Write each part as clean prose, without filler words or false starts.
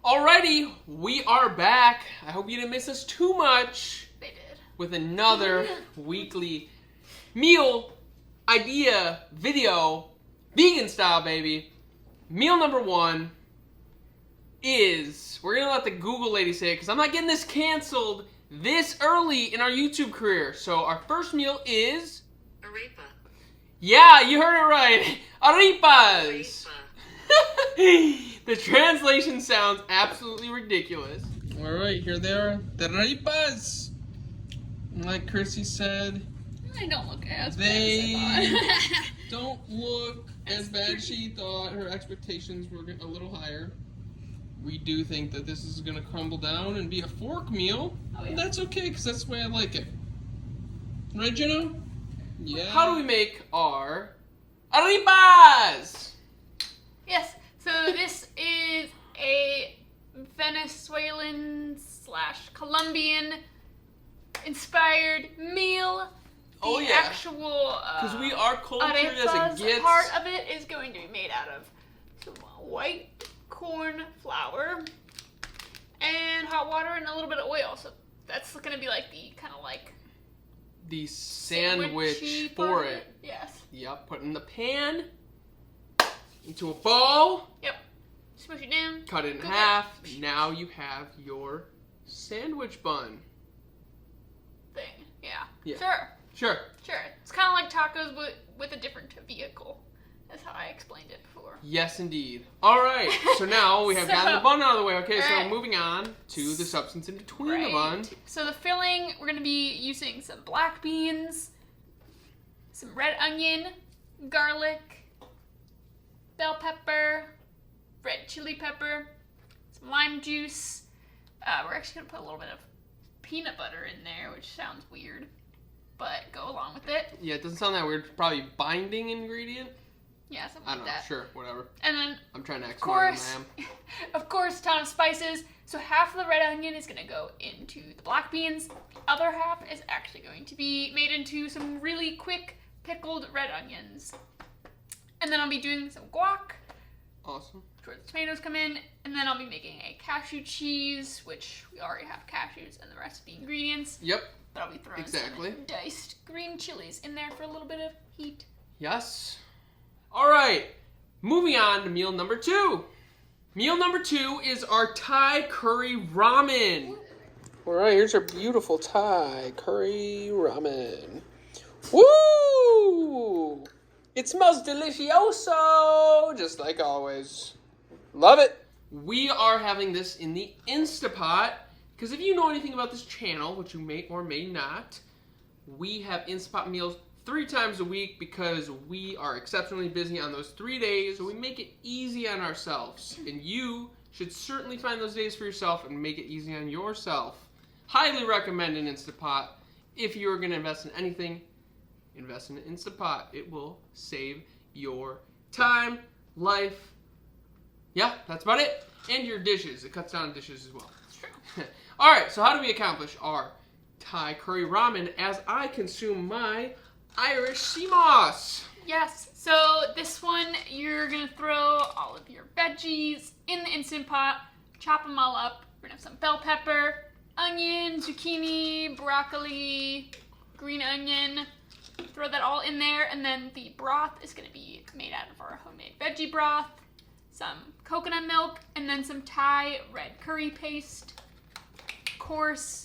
Alrighty, we are back. I hope you didn't miss us too much. They did. With another weekly meal idea video, vegan style, baby. Meal number one is, we're gonna let the Google lady say it because I'm not getting this canceled this early in our YouTube career. So our first meal is Arepa. Yeah, you heard it right. Arepas. The translation sounds absolutely ridiculous. All right, here they are, the arepas. Like Chrissy said, I don't look as they bad as I thought. don't look as bad as she thought. Her expectations were a little higher. We do think that this is going to crumble down and be a fork meal. Oh, yeah. But that's okay, because that's the way I like it. Right, Juno? Yeah. How do we make our arepas? Yes, so this is a Venezuelan / Colombian inspired meal. Oh, the yeah. actual Because we are cultured as arepas it gets. part of it is going to be made out of some white corn flour and hot water and a little bit of oil. So that's going to be like the kind of like The sandwich sandwichy for part of it. Yes. Yep, put it in the pan, into a bowl, Yep. Smush it down. cut it in Cook half. Now you have your sandwich bun. Thing. Yeah. Yeah. Sure. Sure. It's kind of like tacos, but with a different vehicle. That's how I explained it before. Yes, indeed. All right. So now we have gotten the bun out of the way. Okay, so Right. moving on to the substance in between the Right. bun. So the filling, we're going to be using some black beans, some red onion, garlic, bell pepper, red chili pepper, some lime juice. We're actually going to put a little bit of peanut butter in there, which sounds weird, but go along with it. Yeah, it doesn't sound that weird. Probably binding ingredient. Yeah, something I don't like know. that. Sure, whatever. And then, I'm trying to act of smarter than course, I am. of course, a ton of spices. So half of the red onion is going to go into the black beans. The other half is actually going to be made into some really quick pickled red onions. And then I'll be doing some guac, Awesome. where the tomatoes come in. And then I'll be making a cashew cheese, which we already have cashews in the recipe ingredients. Yep. But I'll be throwing Exactly. some diced green chilies in there for a little bit of heat. Yes. All right. Moving on to meal number two. Meal number two is our Thai curry ramen. All right, here's our beautiful Thai curry ramen. Woo! It smells delicioso, just like always. Love it. We are having this in the Instapot, because if you know anything about this channel, which you may or may not, we have Instapot meals 3 times a week because we are exceptionally busy on those 3 days, so we make it easy on ourselves. And you should certainly find those days for yourself and make it easy on yourself. Highly recommend an Instapot. If you're going to invest in anything, invest in an Instapot. It will save your time, life. Yeah, that's about it. And your dishes. It cuts down on dishes as well. It's true. All right, so how do we accomplish our Thai curry ramen as I consume my Irish sea moss? Yes, so this one, you're going to throw all of your veggies in the Instant Pot, chop them all up. We're going to have some bell pepper, onion, zucchini, broccoli, green onion. Throw that all in there, and then the broth is going to be made out of our homemade veggie broth, some coconut milk, and then some Thai red curry paste. Of course,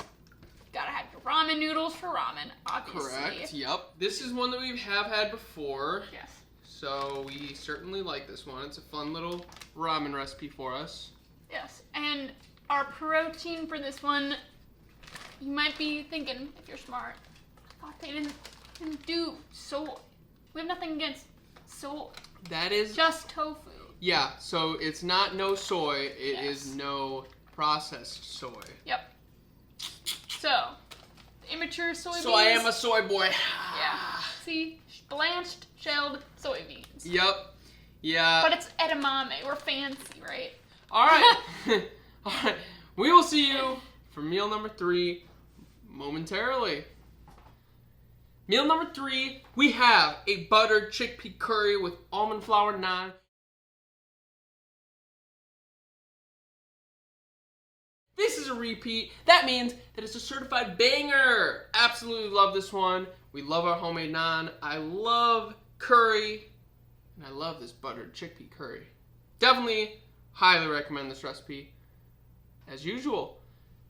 gotta have your ramen noodles for ramen, obviously. Correct, yep. This is one that we have had before. Yes. So we certainly like this one. It's a fun little ramen recipe for us. Yes, and our protein for this one, you might be thinking, if you're smart, I thought they didn't do soy. We have nothing against soy. That is... Just tofu. Yeah, so it's not no soy, it Yes. is no processed soy. Yep. So, the immature soybeans. So I am a soy boy. Yeah. See? Blanched, shelled soybeans. Yep. Yeah. But it's edamame. We're fancy, right? All right. All right. We will see you for meal number 3 momentarily. Meal number 3, we have a buttered chickpea curry with almond flour naan. is a repeat. That means that it's a certified banger. Absolutely love this one. We love our homemade naan. I love curry. And I love this buttered chickpea curry. Definitely highly recommend this recipe. As usual,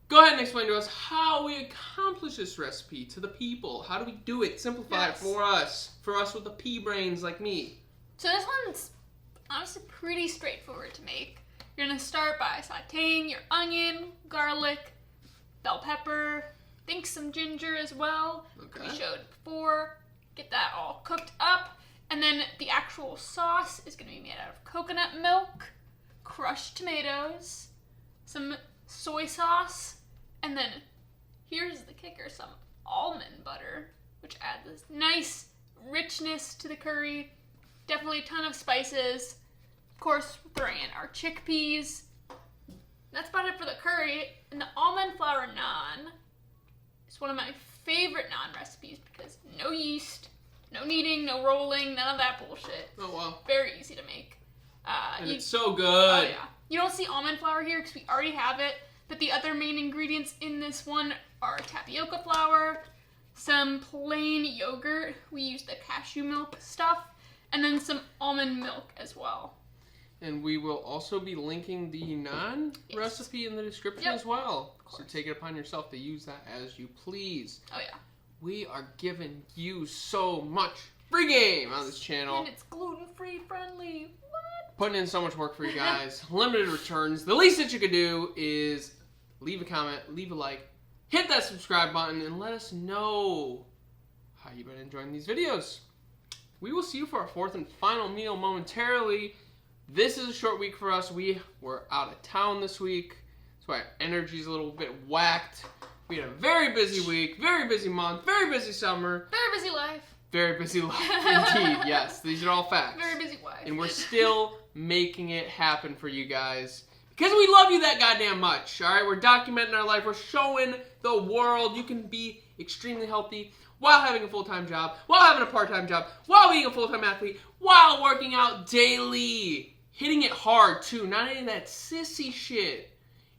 go ahead and explain to us how we accomplish this recipe to the people. How do we do it? Simplify it for us with the pea brains like me. So this one's honestly pretty straightforward to make. You're going to start by sauteing your onion, garlic, bell pepper, I think some ginger as well. Okay. We showed before. Get that all cooked up. And then the actual sauce is going to be made out of coconut milk, crushed tomatoes, some soy sauce, and then here's the kicker, some almond butter, which adds this nice richness to the curry. Definitely a ton of spices. Of course, we're throwing in our chickpeas. That's about it for the curry. And the almond flour naan is one of my favorite naan recipes because no yeast, no kneading, no rolling, none of that bullshit. Oh, wow. Very easy to make. And it's so good. Oh, yeah. You don't see almond flour here because we already have it, but the other main ingredients in this one are tapioca flour, some plain yogurt, we use the cashew milk stuff, and then some almond milk as well. And we will also be linking the naan recipe in the description as well. So take it upon yourself to use that as you please. Oh yeah. We are giving you so much free game on this channel. And it's gluten-free friendly. What? Putting in so much work for you guys. Limited returns. The least that you could do is leave a comment, leave a like, hit that subscribe button, and let us know how you've been enjoying these videos. We will see you for our fourth and final meal momentarily. This is a short week for us. We were out of town this week. That's why our energy's a little bit whacked. We had a very busy week, very busy month, very busy summer. Very busy life. Very busy life, indeed. Yes, these are all facts. Very busy wife. And we're still making it happen for you guys. Because we love you that goddamn much, alright? We're documenting our life. We're showing the world you can be extremely healthy while having a full-time job, while having a part-time job, while being a full-time athlete, while working out daily. Hitting it hard, too. Not any of that sissy shit.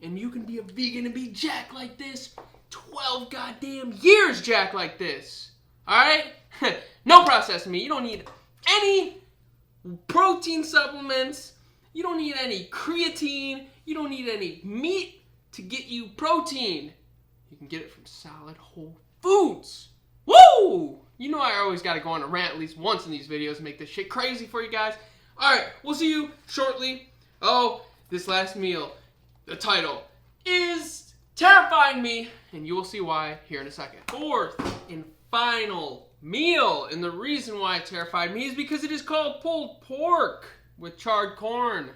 And you can be a vegan and be jacked like this. 12 goddamn years jacked like this. Alright? No processed meat. You don't need any protein supplements. You don't need any creatine. You don't need any meat to get you protein. You can get it from solid whole foods. Woo! You know I always gotta go on a rant at least once in these videos and make this shit crazy for you guys. Alright, we'll see you shortly. Oh, this last meal, the title, is terrifying me, and you will see why here in a second. Fourth and final meal, and the reason why it terrified me is because it is called pulled pork with charred corn.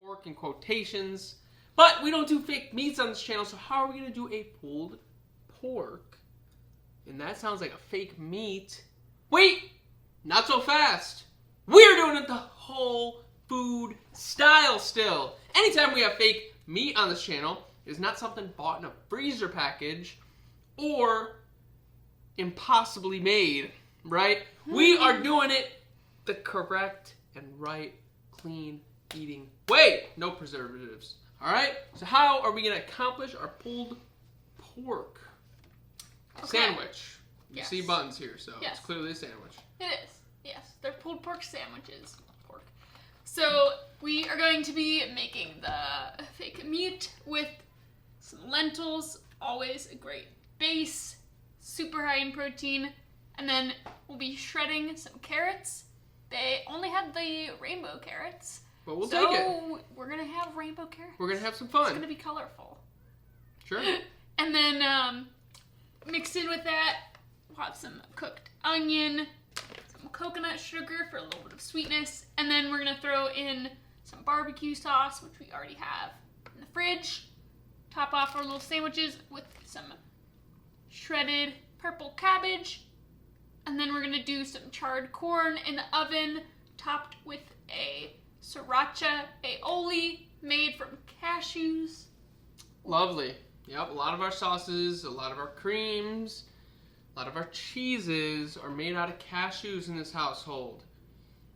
Pork in quotations. But we don't do fake meats on this channel, so how are we going to do a pulled pork? And that sounds like a fake meat. Wait! Not so fast. We're doing it the whole food style still. Anytime we have fake meat on this channel, it is not something bought in a freezer package or impossibly made, right? We are doing it the correct and right, clean eating way. No preservatives. Alright? So how are we going to accomplish our pulled pork sandwich? You see buns here, so it's clearly a sandwich. It is. Yes. They're pulled pork sandwiches. Pork. So we are going to be making the fake meat with some lentils, always a great base, super high in protein, and then we'll be shredding some carrots. They only had the rainbow carrots. But we'll take it. So we're going to have rainbow carrots. We're going to have some fun. It's going to be colorful. Sure. And then mixed in with that, we'll have some cooked onion, some coconut sugar for a little bit of sweetness, and then we're going to throw in some barbecue sauce, which we already have in the fridge. Top off our little sandwiches with some shredded purple cabbage, and then we're going to do some charred corn in the oven, topped with a sriracha aioli made from cashews. Lovely. Yep, a lot of our sauces, a lot of our creams, a lot of our cheeses are made out of cashews in this household.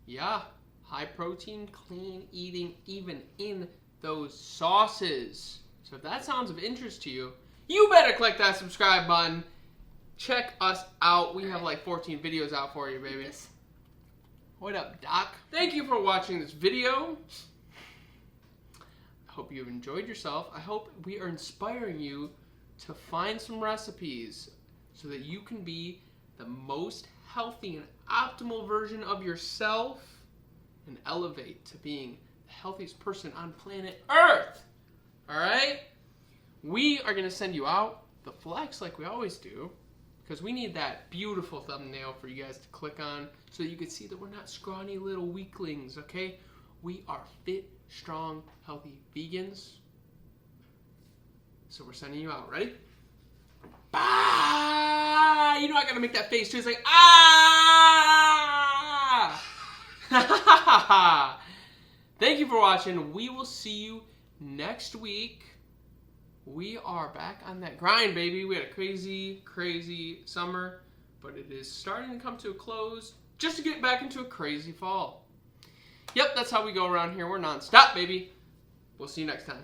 Yeah, high protein, clean eating, even in those sauces. So if that sounds of interest to you, you better click that subscribe button. Check us out. We have like 14 videos out for you, baby. What up, Doc? Thank you for watching this video. I hope you've enjoyed yourself. I hope we are inspiring you to find some recipes so that you can be the most healthy and optimal version of yourself and elevate to being the healthiest person on planet Earth. All right? We are going to send you out the flex like we always do, because we need that beautiful thumbnail for you guys to click on so that you can see that we're not scrawny little weaklings, okay? We are fit, strong, healthy vegans. So we're sending you out. Ready? Bye! You know I gotta make that face too. It's like, ah! Thank you for watching. We will see you next week. We are back on that grind, baby. We had a crazy, crazy summer, but it is starting to come to a close just to get back into a crazy fall. Yep, that's how we go around here. We're non-stop, baby. We'll see you next time.